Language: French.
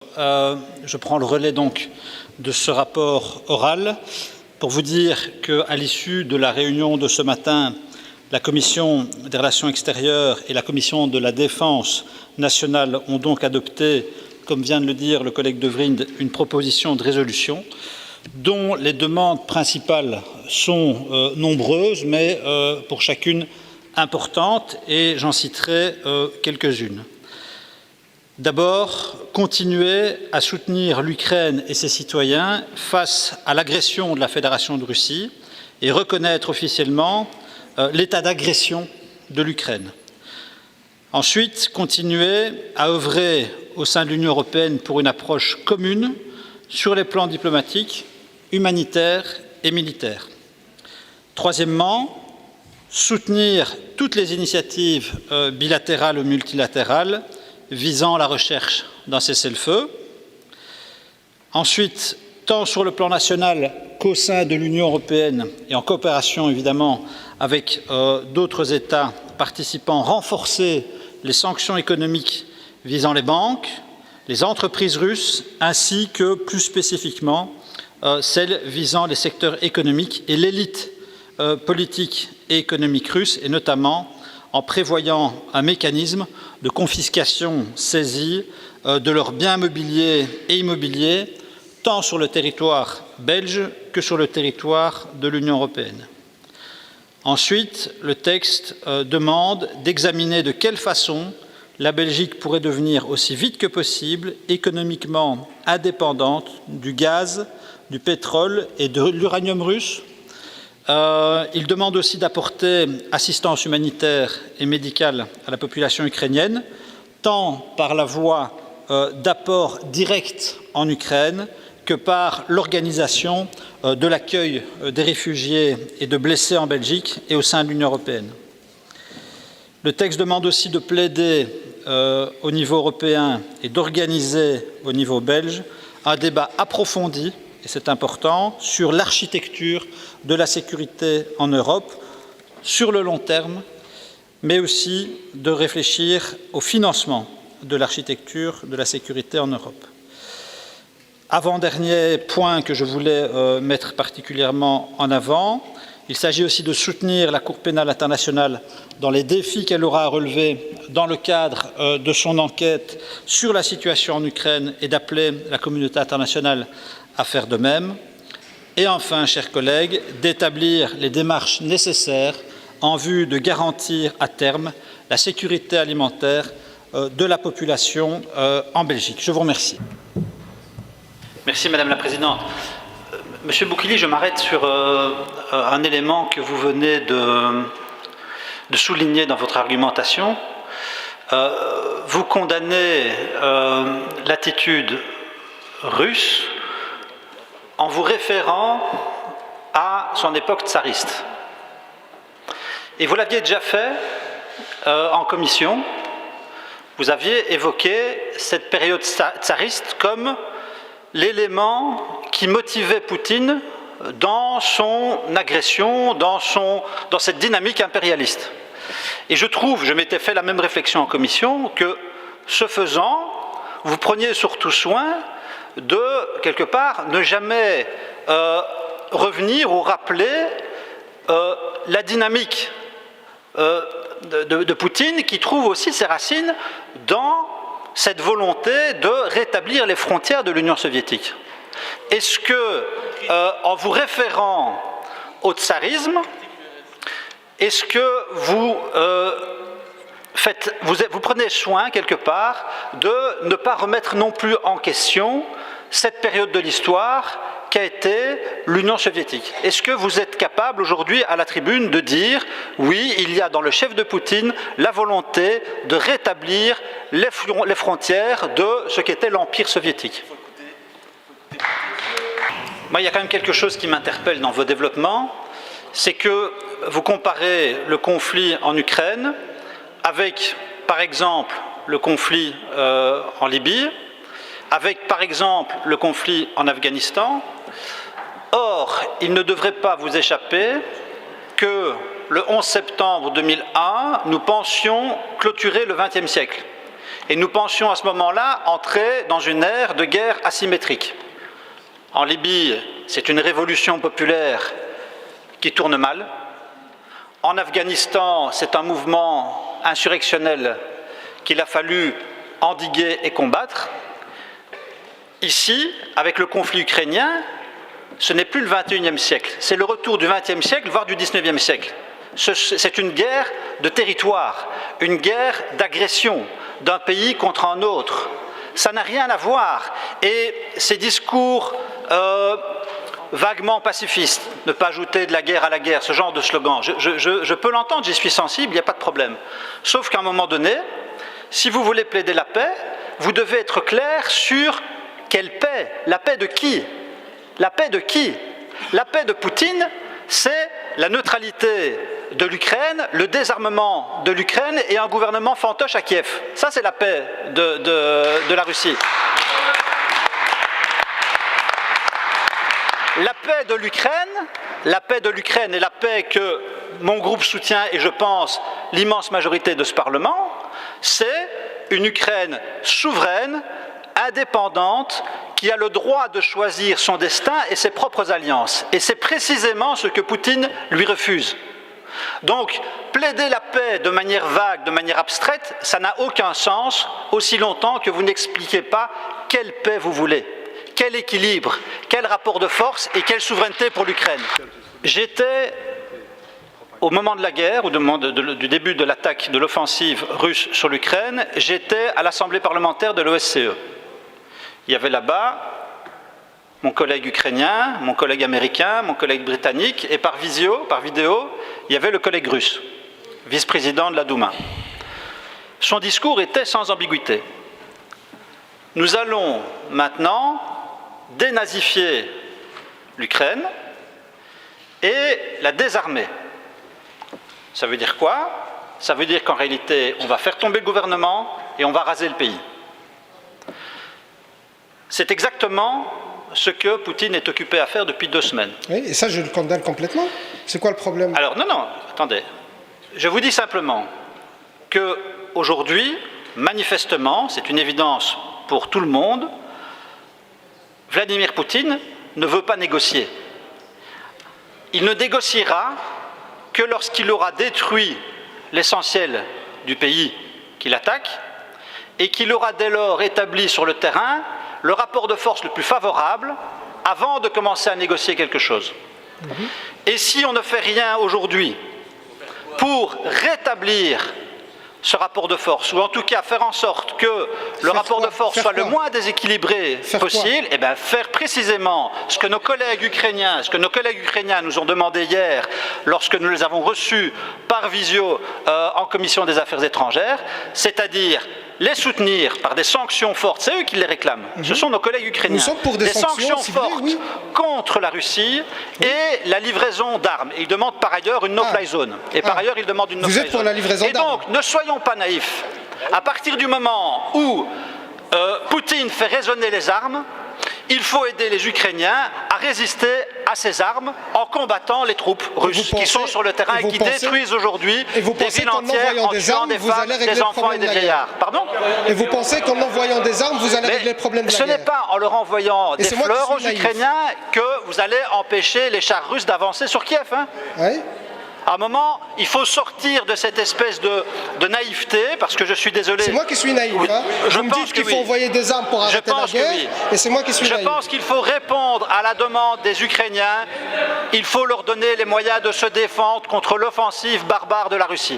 Je prends le relais donc de ce rapport oral pour vous dire qu'à l'issue de la réunion de ce matin, la Commission des Relations extérieures et la Commission de la Défense nationale ont donc adopté, comme vient de le dire le collègue De Vriend, une proposition de résolution dont les demandes principales sont nombreuses, mais pour chacune importantes, et j'en citerai quelques-unes. D'abord, continuer à soutenir l'Ukraine et ses citoyens face à l'agression de la Fédération de Russie et reconnaître officiellement l'état d'agression de l'Ukraine. Ensuite, continuer à œuvrer au sein de l'Union européenne pour une approche commune sur les plans diplomatiques, humanitaires et militaires. Troisièmement, soutenir toutes les initiatives bilatérales ou multilatérales visant la recherche d'un cessez-le-feu. Ensuite, tant sur le plan national qu'au sein de l'Union européenne et en coopération évidemment avec d'autres États participants, renforcer les sanctions économiques visant les banques, les entreprises russes, ainsi que plus spécifiquement celles visant les secteurs économiques et l'élite politique et économique russe, et notamment en prévoyant un mécanisme de confiscation saisie de leurs biens mobiliers et immobiliers, tant sur le territoire belge que sur le territoire de l'Union européenne. Ensuite, le texte demande d'examiner de quelle façon la Belgique pourrait devenir aussi vite que possible économiquement indépendante du gaz, du pétrole et de l'uranium russe. Il demande aussi d'apporter assistance humanitaire et médicale à la population ukrainienne, tant par la voie d'apports directs en Ukraine que par l'organisation de l'accueil des réfugiés et de blessés en Belgique et au sein de l'Union européenne. Le texte demande aussi de plaider au niveau européen et d'organiser au niveau belge un débat approfondi, et c'est important, sur l'architecture de la sécurité en Europe sur le long terme, mais aussi de réfléchir au financement de l'architecture de la sécurité en Europe. Avant-dernier point que je voulais mettre particulièrement en avant, il s'agit aussi de soutenir la Cour pénale internationale dans les défis qu'elle aura à relever dans le cadre de son enquête sur la situation en Ukraine et d'appeler la communauté internationale à faire de même. Et enfin, chers collègues, d'établir les démarches nécessaires en vue de garantir à terme la sécurité alimentaire de la population en Belgique. Je vous remercie. Merci Madame la Présidente. Monsieur Boukili, je m'arrête sur un élément que vous venez de souligner dans votre argumentation. Vous condamnez l'attitude russe en vous référant à son époque tsariste. Et vous l'aviez déjà fait en commission. Vous aviez évoqué cette période tsariste comme l'élément qui motivait Poutine dans son agression, dans cette dynamique impérialiste. Et je m'étais fait la même réflexion en commission, que ce faisant, vous preniez surtout soin de, quelque part, ne jamais revenir ou rappeler la dynamique de Poutine, qui trouve aussi ses racines dans cette volonté de rétablir les frontières de l'Union soviétique. Est-ce que, en vous référant au tsarisme, est-ce que vous prenez soin, quelque part, de ne pas remettre non plus en question cette période de l'histoire qu'a été l'Union soviétique? Est-ce que vous êtes capable aujourd'hui à la tribune de dire oui, il y a dans le chef de Poutine la volonté de rétablir les frontières de ce qu'était l'Empire soviétique? Moi, il y a quand même quelque chose qui m'interpelle dans vos développements, c'est que vous comparez le conflit en Ukraine avec, par exemple, le conflit en Libye, avec, par exemple, le conflit en Afghanistan. Or, il ne devrait pas vous échapper que le 11 septembre 2001, nous pensions clôturer le XXe siècle. Et nous pensions à ce moment-là entrer dans une ère de guerre asymétrique. En Libye, c'est une révolution populaire qui tourne mal. En Afghanistan, c'est un mouvement insurrectionnel qu'il a fallu endiguer et combattre. Ici, avec le conflit ukrainien, ce n'est plus le XXIe siècle, c'est le retour du XXe siècle, voire du XIXe siècle. C'est une guerre de territoire, une guerre d'agression d'un pays contre un autre. Ça n'a rien à voir. Et ces discours vaguement pacifistes, ne pas ajouter de la guerre à la guerre, ce genre de slogan, je peux l'entendre, j'y suis sensible, il n'y a pas de problème. Sauf qu'à un moment donné, si vous voulez plaider la paix, vous devez être clair sur quelle paix. La paix de qui? La paix de qui? La paix de Poutine, c'est la neutralité de l'Ukraine, le désarmement de l'Ukraine et un gouvernement fantoche à Kiev. Ça, c'est la paix de la Russie. La paix de l'Ukraine et la paix que mon groupe soutient, et je pense l'immense majorité de ce Parlement, c'est une Ukraine souveraine, indépendante, qui a le droit de choisir son destin et ses propres alliances. Et c'est précisément ce que Poutine lui refuse. Donc, plaider la paix de manière vague, de manière abstraite, ça n'a aucun sens aussi longtemps que vous n'expliquez pas quelle paix vous voulez, quel équilibre, quel rapport de force et quelle souveraineté pour l'Ukraine. J'étais, au moment de la guerre, ou du début de l'attaque, de l'offensive russe sur l'Ukraine, j'étais à l'Assemblée parlementaire de l'OSCE. Il y avait là-bas mon collègue ukrainien, mon collègue américain, mon collègue britannique, et par vidéo, il y avait le collègue russe, vice-président de la Douma. Son discours était sans ambiguïté. Nous allons maintenant dénazifier l'Ukraine et la désarmer. Ça veut dire quoi? Ça veut dire qu'en réalité, on va faire tomber le gouvernement et on va raser le pays. C'est exactement ce que Poutine est occupé à faire depuis 2 semaines. Oui, et ça, je le condamne complètement. C'est quoi le problème? Alors, non, attendez. Je vous dis simplement qu'aujourd'hui, manifestement, c'est une évidence pour tout le monde, Vladimir Poutine ne veut pas négocier. Il ne négociera que lorsqu'il aura détruit l'essentiel du pays qu'il attaque et qu'il aura dès lors établi sur le terrain le rapport de force le plus favorable avant de commencer à négocier quelque chose. Et si on ne fait rien aujourd'hui pour rétablir ce rapport de force, ou en tout cas faire en sorte que le rapport de force soit le moins déséquilibré possible, et bien faire précisément ce que nos collègues ukrainiens nous ont demandé hier lorsque nous les avons reçus par visio en commission des affaires étrangères, c'est-à-dire les soutenir par des sanctions fortes, c'est eux qui les réclament, ce sont nos collègues ukrainiens. Nous sommes pour des sanctions fortes contre la Russie et la livraison d'armes. Ils demandent par ailleurs une no-fly zone. Et par ailleurs, ils demandent une no-fly zone. Vous êtes pour la livraison d'armes? Et donc, ne soyons pas naïfs. À partir du moment où Poutine fait résonner les armes, il faut aider les Ukrainiens à résister à ces armes en combattant les troupes russes qui sont sur le terrain et qui détruisent aujourd'hui des villes entières en tuant des femmes, des enfants et des vieillards. Pardon? Et vous pensez qu'en envoyant des armes, vous allez régler le problème de la guerre? Ce n'est pas en leur envoyant des fleurs aux Ukrainiens que vous allez empêcher les chars russes d'avancer sur Kiev. Hein? Oui. À un moment, il faut sortir de cette espèce de naïveté, parce que je suis désolé. C'est moi qui suis naïf. Hein. Vous me dites qu'il faut envoyer des armes pour arrêter la guerre, et c'est moi qui suis naïf. Je pense qu'il faut répondre à la demande des Ukrainiens. Il faut leur donner les moyens de se défendre contre l'offensive barbare de la Russie.